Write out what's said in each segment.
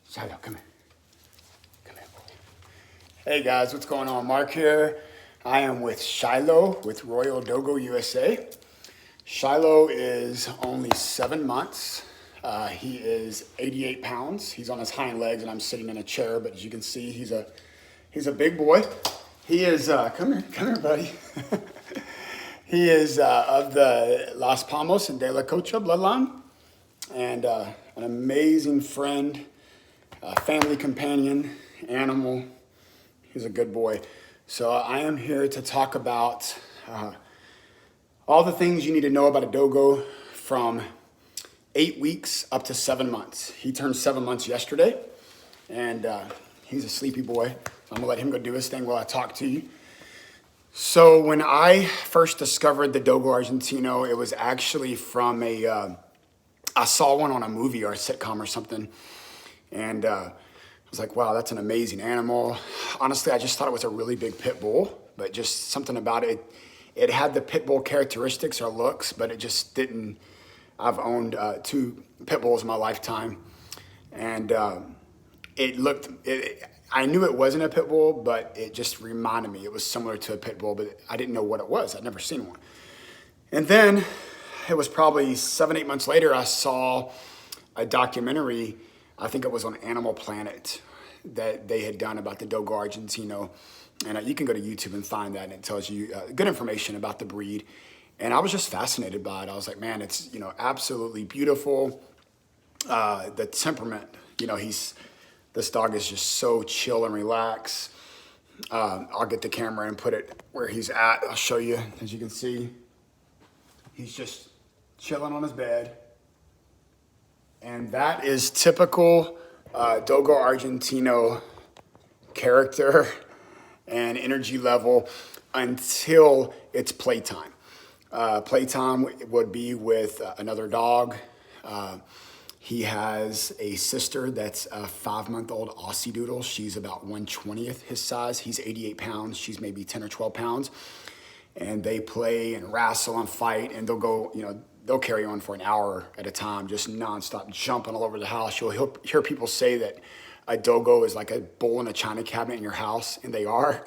Shilo, come here. Come here, boy. Hey guys, what's going on? Mark here. I am with Shilo with Royal Dogo USA. Shilo is only 7 months. He is 88 pounds. He's on his hind legs and I'm sitting in a chair, but as you can see, he's a big boy. He is, come here, buddy. He is of the Las Palmas and De La Cocha bloodline, and an amazing friend, family companion, animal. He's a good boy. So I am here to talk about all the things you need to know about a dogo from 8 weeks up to 7 months. He turned 7 months yesterday, and he's a sleepy boy. So I'm gonna let him go do his thing while I talk to you. So when I first discovered the Dogo Argentino, it was actually from I saw one on a movie or a sitcom or something. And I was like, wow, that's an amazing animal. Honestly, I just thought it was a really big pit bull, but just something about it. It had the pit bull characteristics or looks, but it just didn't. I've owned 2 pit bulls in my lifetime. And I knew it wasn't a pit bull, but it just reminded me. It was similar to a pit bull, but I didn't know what it was. I'd never seen one. And then it was probably 7, 8 months later, I saw a documentary, I think it was on Animal Planet, that they had done about the Dogo Argentino. And you can go to YouTube and find that, and it tells you good information about the breed. And I was just fascinated by it. I was like, man, it's absolutely beautiful. The temperament, this dog is just so chill and relaxed. I'll get the camera and put it where he's at. I'll show you, as you can see. He's just chilling on his bed. And that is typical Dogo Argentino character and energy level until it's playtime. Playtime would be with another dog. He has a sister that's a 5-month-old Aussie Doodle. She's about 1/20th his size. He's 88 pounds. She's maybe 10 or 12 pounds. And they play and wrestle and fight, and they'll go, they'll carry on for an hour at a time, just nonstop jumping all over the house. You'll hear people say that a dogo is like a bull in a china cabinet in your house, and they are.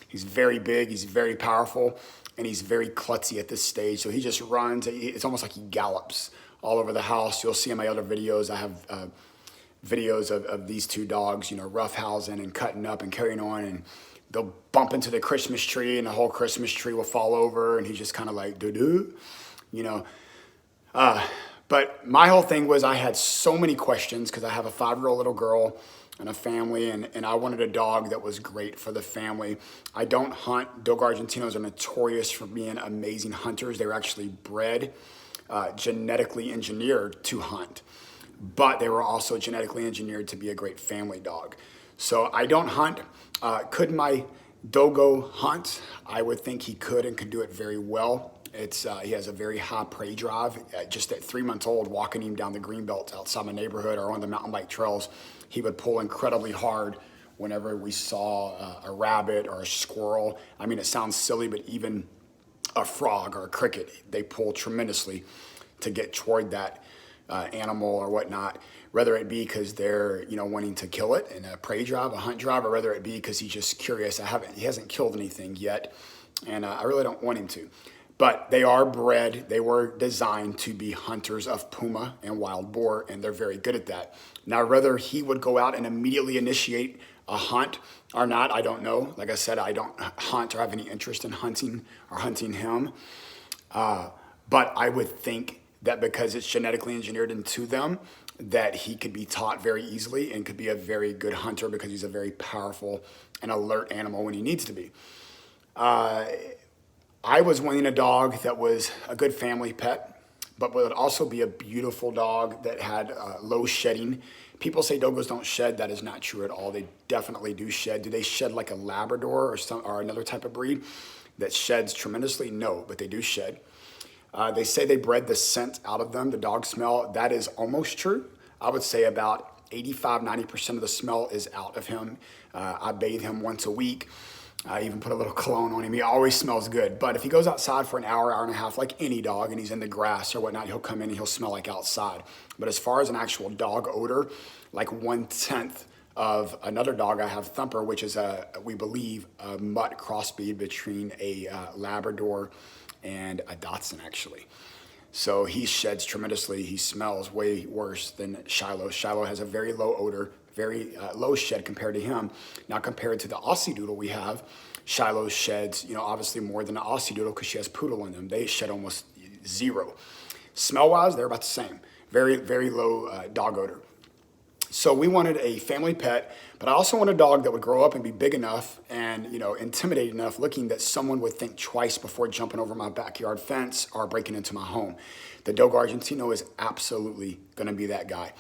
He's very big, he's very powerful, and he's very klutzy at this stage. So he just runs, it's almost like he gallops all over the house. You'll see in my other videos, I have videos of these 2 dogs, roughhousing and cutting up and carrying on, and they'll bump into the Christmas tree and the whole Christmas tree will fall over, and he's just kind of like, doo-doo, But my whole thing was I had so many questions because I have a 5-year-old little girl and a family, and I wanted a dog that was great for the family. I don't hunt. Dogo Argentinos are notorious for being amazing hunters. They were actually bred, genetically engineered to hunt, but they were also genetically engineered to be a great family dog. So I don't hunt. Could my dogo hunt? I would think he could and could do it very well. He has a very high prey drive. Just at 3 months old, walking him down the green belts outside my neighborhood or on the mountain bike trails, he would pull incredibly hard whenever we saw a rabbit or a squirrel. I mean, it sounds silly, but even a frog or a cricket, they pull tremendously to get toward that animal or whatnot, whether it be because they're wanting to kill it in a prey drive, a hunt drive, or whether it be because he's just curious. He hasn't killed anything yet, and I really don't want him to. But they are bred, they were designed to be hunters of puma and wild boar, and they're very good at that. Now, whether he would go out and immediately initiate a hunt or not, I don't know. Like I said, I don't hunt or have any interest in hunting or hunting him. But I would think that because it's genetically engineered into them, that he could be taught very easily and could be a very good hunter because he's a very powerful and alert animal when he needs to be. I was wanting a dog that was a good family pet, but would also be a beautiful dog that had low shedding. People say dogos don't shed. That is not true at all. They definitely do shed. Do they shed like a Labrador or another type of breed that sheds tremendously? No, but they do shed. They say they bred the scent out of them, the dog smell. That is almost true. I would say about 85, 90% of the smell is out of him. I bathe him once a week. I even put a little cologne on him. He always smells good. But if he goes outside for an hour, hour and a half, like any dog, and he's in the grass or whatnot, he'll come in and he'll smell like outside. But as far as an actual dog odor, like 1/10 of another dog I have, Thumper, which is we believe, a mutt crossbreed between a Labrador and a Dachshund, actually. So he sheds tremendously. He smells way worse than Shilo. Shilo has a very low odor, very low shed compared to him. Now compared to the Aussie Doodle we have, Shilo sheds, obviously more than the Aussie Doodle because she has poodle in them. They shed almost zero. Smell-wise, they're about the same. Very, very low dog odor. So we wanted a family pet, but I also wanted a dog that would grow up and be big enough and, intimidating enough looking that someone would think twice before jumping over my backyard fence or breaking into my home. The Dogo Argentino is absolutely going to be that guy.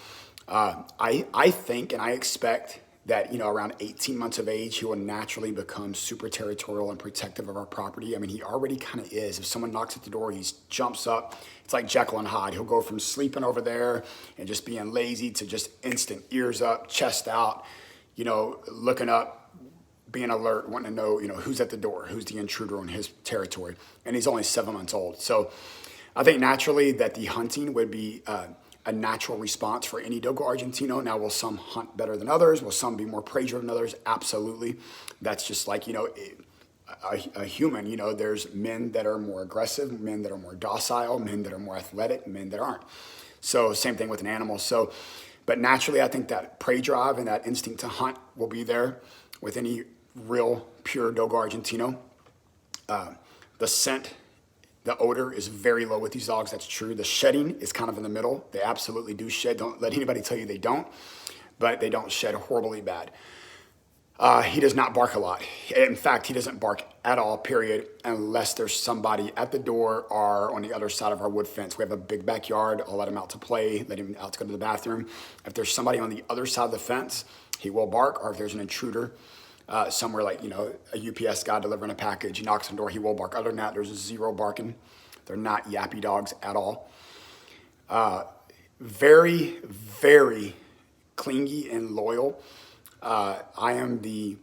I think and I expect that, around 18 months of age, he will naturally become super territorial and protective of our property. I mean, he already kind of is. If someone knocks at the door, he jumps up. It's like Jekyll and Hyde. He'll go from sleeping over there and just being lazy to just instant ears up, chest out, looking up, being alert, wanting to know, who's at the door, who's the intruder on his territory. And he's only 7 months old. So I think naturally that the hunting would be a natural response for any Dogo Argentino. Now, will some hunt better than others? Will some be more prey-driven than others? Absolutely. That's just like, a human. There's men that are more aggressive, men that are more docile, men that are more athletic, men that aren't. So same thing with an animal. So, but naturally, I think that prey drive and that instinct to hunt will be there with any real pure Dogo Argentino. The scent, the odor is very low with these dogs. That's true. The shedding is kind of in the middle. They absolutely do shed. Don't let anybody tell you they don't, but they don't shed horribly bad. He does not bark a lot. In fact, he doesn't bark at all, period, unless there's somebody at the door or on the other side of our wood fence. We have a big backyard. I'll let him out to play, let him out to go to the bathroom. If there's somebody on the other side of the fence, he will bark, or if there's an intruder, somewhere like, a UPS guy delivering a package, he knocks on the door, he will bark. Other than that, there's zero barking. They're not yappy dogs at all. Very, very clingy and loyal. I am the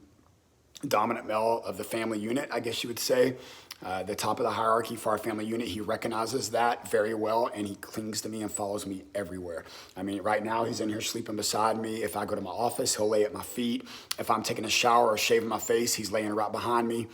dominant male of the family unit, I guess you would say. The top of the hierarchy for our family unit. He recognizes that very well, and he clings to me and follows me everywhere. I mean, right now he's in here sleeping beside me. If I go to my office, he'll lay at my feet. If I'm taking a shower or shaving my face, he's laying right behind me.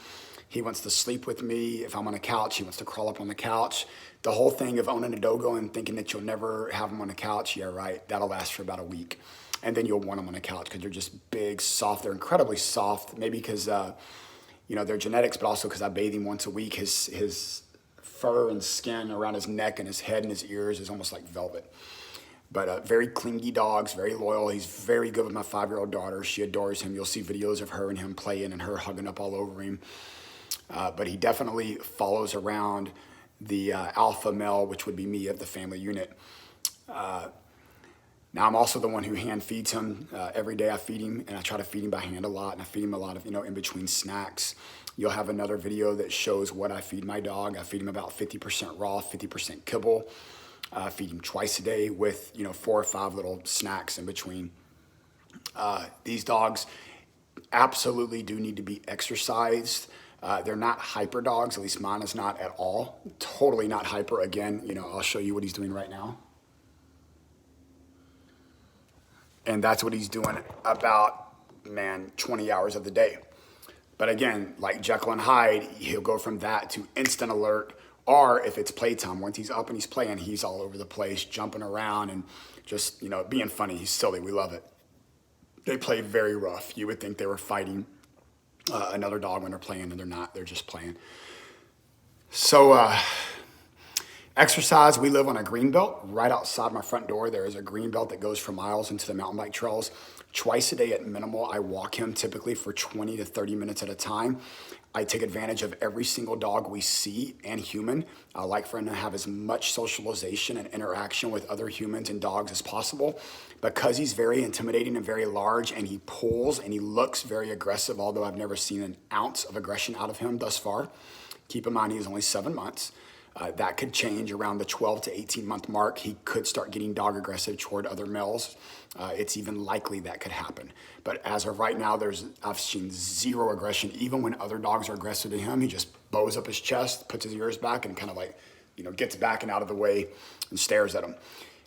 He wants to sleep with me. If I'm on a couch, he wants to crawl up on the couch. The whole thing of owning a Dogo and thinking that you'll never have him on the couch, yeah, right, that'll last for about a week. And then you'll want them on the couch because they're just big, soft. They're incredibly soft, maybe because, they're genetics, but also because I bathe him once a week. His fur and skin around his neck and his head and his ears is almost like velvet. But very clingy dogs, very loyal. He's very good with my 5-year-old daughter. She adores him. You'll see videos of her and him playing and her hugging up all over him. But he definitely follows around the alpha male, which would be me of the family unit. Now, I'm also the one who hand feeds him. Every day I feed him, and I try to feed him by hand a lot, and I feed him a lot of, in between snacks. You'll have another video that shows what I feed my dog. I feed him about 50% raw, 50% kibble. I feed him twice a day with, 4 or 5 little snacks in between. These dogs absolutely do need to be exercised. They're not hyper dogs, at least mine is not at all. Totally not hyper. Again, I'll show you what he's doing right now. And that's what he's doing about, 20 hours of the day. But again, like Jekyll and Hyde, he'll go from that to instant alert, or if it's playtime, once he's up and he's playing, he's all over the place, jumping around and just, being funny. He's silly. We love it. They play very rough. You would think they were fighting another dog when they're playing, and they're not. They're just playing. So, exercise, we live on a green belt. Right outside my front door, there is a green belt that goes for miles into the mountain bike trails. Twice a day at minimal, I walk him typically for 20 to 30 minutes at a time. I take advantage of every single dog we see and human. I like for him to have as much socialization and interaction with other humans and dogs as possible. Because he's very intimidating and very large, and he pulls and he looks very aggressive, although I've never seen an ounce of aggression out of him thus far. Keep in mind, he's only 7 months. That could change around the 12 to 18 month mark. He could start getting dog aggressive toward other males. It's even likely that could happen. But as of right now, I've seen zero aggression. Even when other dogs are aggressive to him, he just bows up his chest, puts his ears back, and kind of like, gets back and out of the way and stares at him.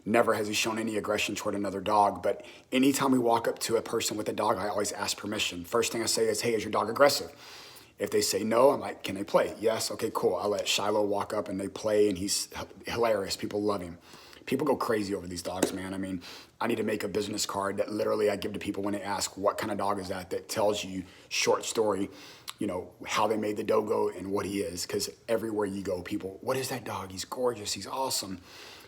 Never has he shown any aggression toward another dog. But anytime we walk up to a person with a dog, I always ask permission. First thing I say is, hey, is your dog aggressive? If they say no, I'm like, can they play? Yes, okay, cool. I let Shilo walk up and they play, and he's hilarious. People love him. People go crazy over these dogs, man. I mean, I need to make a business card that literally I give to people when they ask what kind of dog is that tells you short story, how they made the Dogo and what he is. Because everywhere you go, people, what is that dog? He's gorgeous. He's awesome.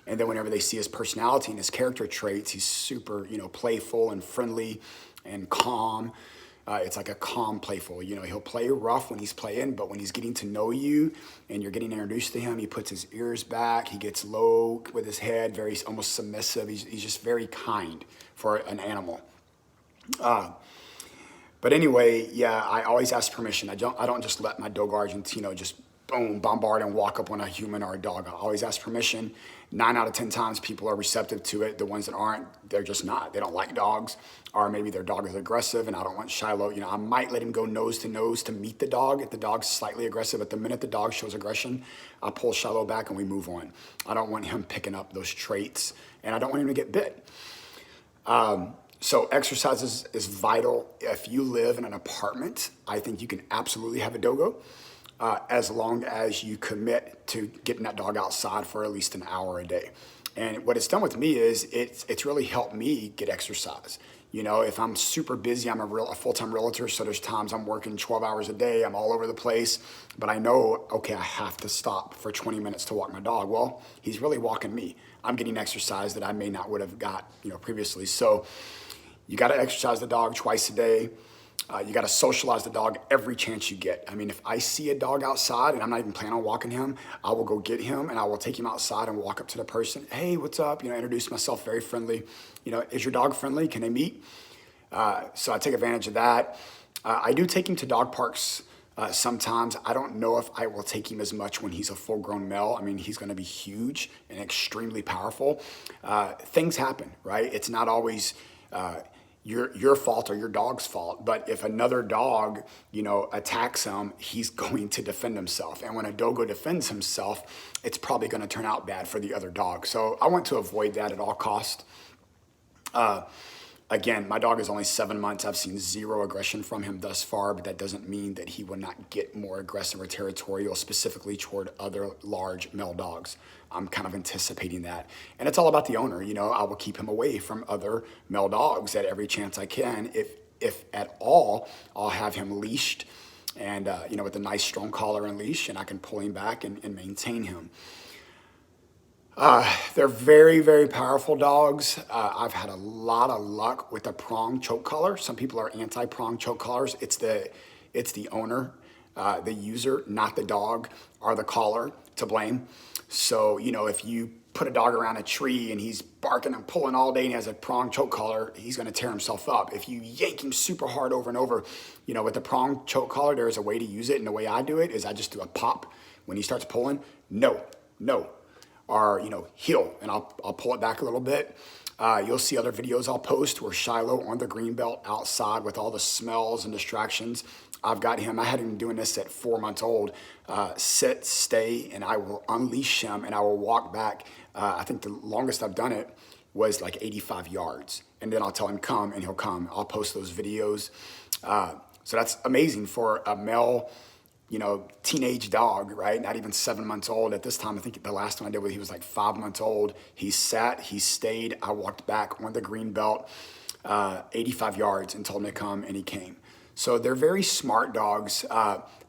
And then whenever they see his personality and his character traits, he's super, playful and friendly and calm. It's like a calm, playful, he'll play rough when he's playing, but when he's getting to know you and you're getting introduced to him, he puts his ears back, he gets low with his head, very almost submissive. He's just very kind for an animal. But anyway, yeah, I always ask permission. I don't just let my Dogo Argentino just boom, bombard and walk up on a human or a dog. I always ask permission. 9 out of 10 times people are receptive to it. The ones that aren't, they're just not. They don't like dogs, or maybe their dog is aggressive and I don't want Shilo. I might let him go nose to meet the dog if the dog's slightly aggressive. But the minute the dog shows aggression, I pull Shilo back and we move on. I don't want him picking up those traits, and I don't want him to get bit. So exercise is vital. If you live in an apartment, I think you can absolutely have a Dogo. As long as you commit to getting that dog outside for at least an hour a day. And what it's done with me is it's really helped me get exercise. If I'm super busy, I'm a full-time realtor, so there's times I'm working 12 hours a day, I'm all over the place, but I know, okay, I have to stop for 20 minutes to walk my dog. Well, he's really walking me. I'm getting exercise that I may not would have got, previously. So you got to exercise the dog twice a day. You got to socialize the dog every chance you get. I mean, if I see a dog outside and I'm not even planning on walking him, I will go get him and I will take him outside and walk up to the person. Hey, what's up? Introduce myself, very friendly. Is your dog friendly? Can they meet? So I take advantage of that. I do take him to dog parks sometimes. I don't know if I will take him as much when he's a full-grown male. I mean, he's going to be huge and extremely powerful. Things happen, right? It's not always your fault or your dog's fault. But if another dog, attacks him, he's going to defend himself. And when a Dogo defends himself, it's probably going to turn out bad for the other dog. So I want to avoid that at all costs. Again, my dog is only 7 months. I've seen zero aggression from him thus far, but that doesn't mean that he will not get more aggressive or territorial, specifically toward other large male dogs. I'm kind of anticipating that. And it's all about the owner. I will keep him away from other male dogs at every chance I can. If at all, I'll have him leashed and, with a nice strong collar and leash, and I can pull him back and maintain him. They're very, very powerful dogs. I've had a lot of luck with the prong choke collar. Some people are anti-prong choke collars. It's the owner, the user, not the dog, or the collar to blame. So, if you put a dog around a tree and he's barking and pulling all day and he has a prong choke collar, he's going to tear himself up. If you yank him super hard over and over, with the prong choke collar, there's a way to use it. And the way I do it is I just do a pop when he starts pulling. No. Or, heel, and I'll pull it back a little bit. You'll see other videos I'll post where Shilo on the green belt outside with all the smells and distractions. I've got him, I had him doing this at 4 months old. Sit, stay, and I will unleash him and I will walk back. I think the longest I've done it was like 85 yards. And then I'll tell him come and he'll come. I'll post those videos. So that's amazing for a male teenage dog, right? Not even 7 months old at this time. I think the last one I did with, he was like 5 months old. He sat, he stayed. I walked back on the green belt, 85 yards and told him to come, and he came. So they're very smart dogs.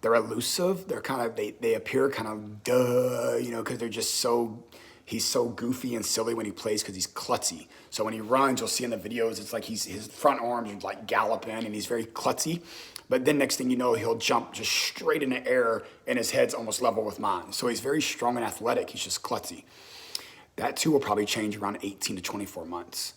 They're elusive. They're kind of, they appear kind of because they're just he's so goofy and silly when he plays because he's klutzy. So when he runs, you'll see in the videos, it's like his front arms are like galloping and he's very klutzy. But then next thing you know, he'll jump just straight in the air and his head's almost level with mine. So he's very strong and athletic. He's just klutzy. That too will probably change around 18 to 24 months.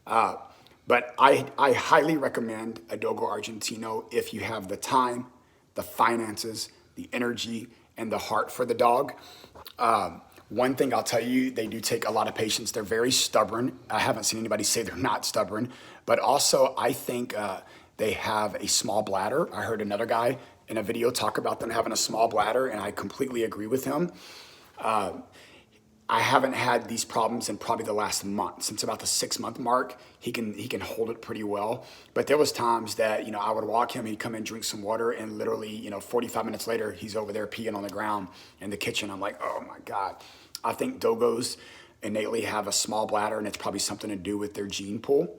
But I highly recommend a Dogo Argentino if you have the time, the finances, the energy, and the heart for the dog. One thing I'll tell you, they do take a lot of patience. They're very stubborn. I haven't seen anybody say they're not stubborn, but also I think they have a small bladder. I heard another guy in a video talk about them having a small bladder, and I completely agree with him. I haven't had these problems in probably the last month. Since about the 6-month mark, he can hold it pretty well. But there was times that, I would walk him, he'd come in, drink some water, and literally, 45 minutes later, he's over there peeing on the ground in the kitchen. I'm like, oh my God. I think Dogos innately have a small bladder, and it's probably something to do with their gene pool.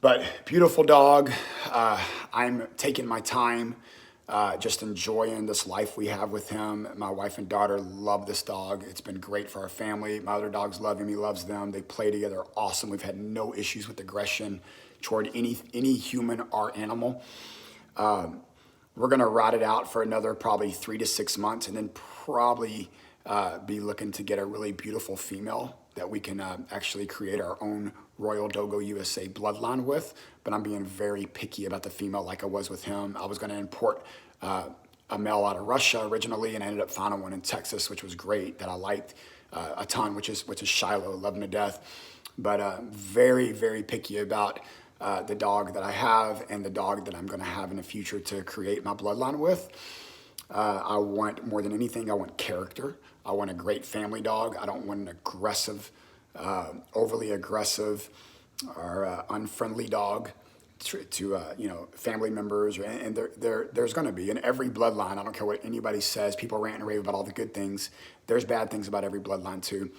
But beautiful dog. I'm taking my time, just enjoying this life we have with him. My wife and daughter love this dog. It's been great for our family. My other dogs love him. He loves them. They play together awesome. We've had no issues with aggression toward any human or animal. We're going to ride it out for another probably 3 to 6 months, and then probably be looking to get a really beautiful female that we can actually create our own Royal Dogo USA bloodline with. But I'm being very picky about the female like I was with him. I was going to import a male out of Russia originally, and I ended up finding one in Texas, which was great, that I liked a ton, which is Shilo, love him to death. But very, very picky about the dog that I have and the dog that I'm going to have in the future to create my bloodline with. I want, more than anything, I want character. I want a great family dog. I don't want an aggressive, overly aggressive or unfriendly dog to family members. And there's going to be, in every bloodline, I don't care what anybody says, people rant and rave about all the good things. There's bad things about every bloodline too.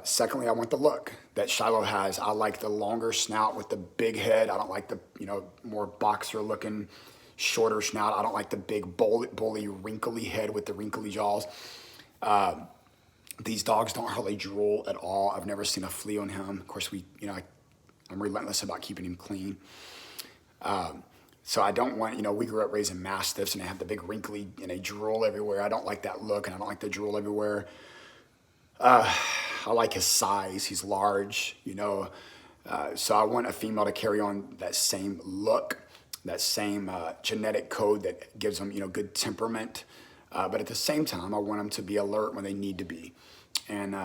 Secondly, I want the look that Shilo has. I like the longer snout with the big head. I don't like the, more boxer looking, shorter snout. I don't like the big bully, wrinkly head with the wrinkly jaws. These dogs don't hardly drool at all. I've never seen a flea on him. Of course, I'm relentless about keeping him clean. So I don't want, we grew up raising Mastiffs and they have the big wrinkly and they drool everywhere. I don't like that look, and I don't like the drool everywhere. I like his size. He's large, so I want a female to carry on that same look, that same genetic code that gives them, good temperament. But at the same time, I want them to be alert when they need to be. And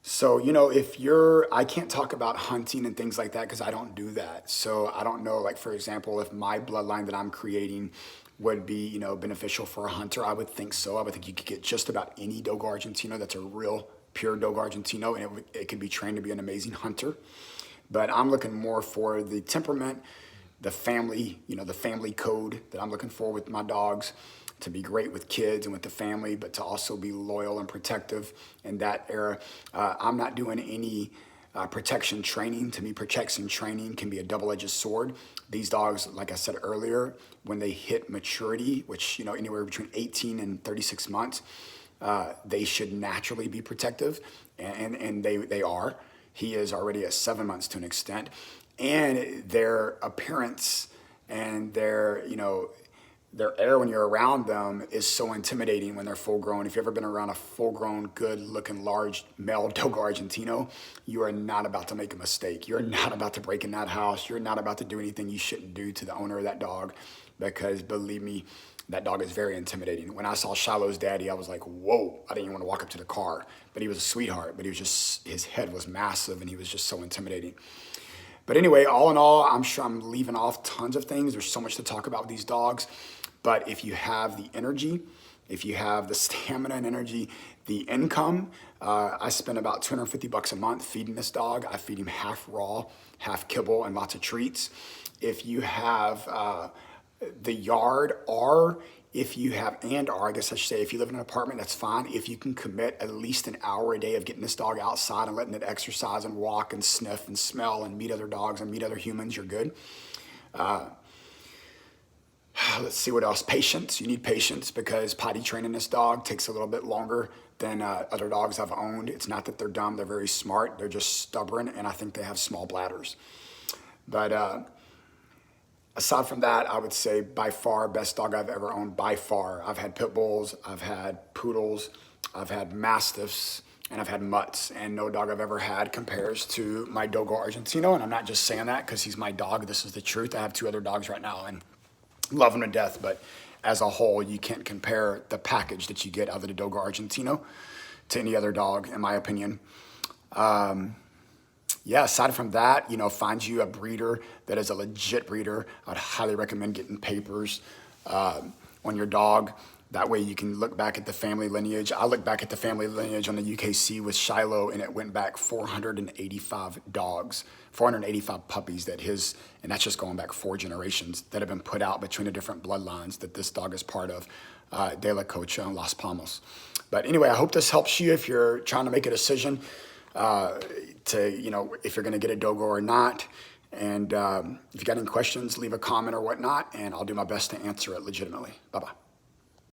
so, I can't talk about hunting and things like that because I don't do that. So I don't know, like, for example, if my bloodline that I'm creating would be, beneficial for a hunter. I would think so. I would think you could get just about any Dogo Argentino that's a real pure Dogo Argentino, and it could be trained to be an amazing hunter. But I'm looking more for the temperament, the family, the family code that I'm looking for with my dogs, to be great with kids and with the family, but to also be loyal and protective in that era. I'm not doing any protection training. To me, protection training can be a double-edged sword. These dogs, like I said earlier, when they hit maturity, which, anywhere between 18 and 36 months, they should naturally be protective, and they are. He is already at 7 months to an extent. And their appearance and their air when you're around them is so intimidating when they're full grown. If you've ever been around a full grown, good looking, large male Dogo Argentino, you are not about to make a mistake. You're not about to break in that house. You're not about to do anything you shouldn't do to the owner of that dog, because believe me, that dog is very intimidating. When I saw Shilo's daddy, I was like, whoa, I didn't even want to walk up to the car. But he was a sweetheart, but his head was massive and he was just so intimidating. But anyway, all in all, I'm sure I'm leaving off tons of things. There's so much to talk about with these dogs. But if you have the energy, if you have the stamina and energy, the income, I spend about $250 a month feeding this dog. I feed him half raw, half kibble, and lots of treats. If you have the yard, or if you have, I guess I should say, if you live in an apartment, that's fine. If you can commit at least an hour a day of getting this dog outside and letting it exercise and walk and sniff and smell and meet other dogs and meet other humans, you're good. Let's see what else. Patience. You need patience, because potty training this dog takes a little bit longer than other dogs I've owned. It's not that they're dumb. They're very smart. They're just stubborn, and I think they have small bladders. But aside from that, I would say by far best dog I've ever owned, by far. I've had pit bulls, I've had poodles, I've had mastiffs, and I've had mutts, and no dog I've ever had compares to my Dogo Argentino. And I'm not just saying that because he's my dog. This is the truth. I have 2 other dogs right now and love them to death, but as a whole, you can't compare the package that you get out of the Dogo Argentino to any other dog, in my opinion. Yeah, aside from that, find you a breeder that is a legit breeder. I'd highly recommend getting papers on your dog. That way you can look back at the family lineage. I look back at the family lineage on the UKC with Shilo, and it went back 485 dogs, 485 puppies and that's just going back 4 generations that have been put out between the different bloodlines that this dog is part of, De La Cocha and Las Palmas. But anyway, I hope this helps you if you're trying to make a decision if you're going to get a Dogo or not. And if you got any questions, leave a comment or whatnot, and I'll do my best to answer it legitimately. Bye-bye.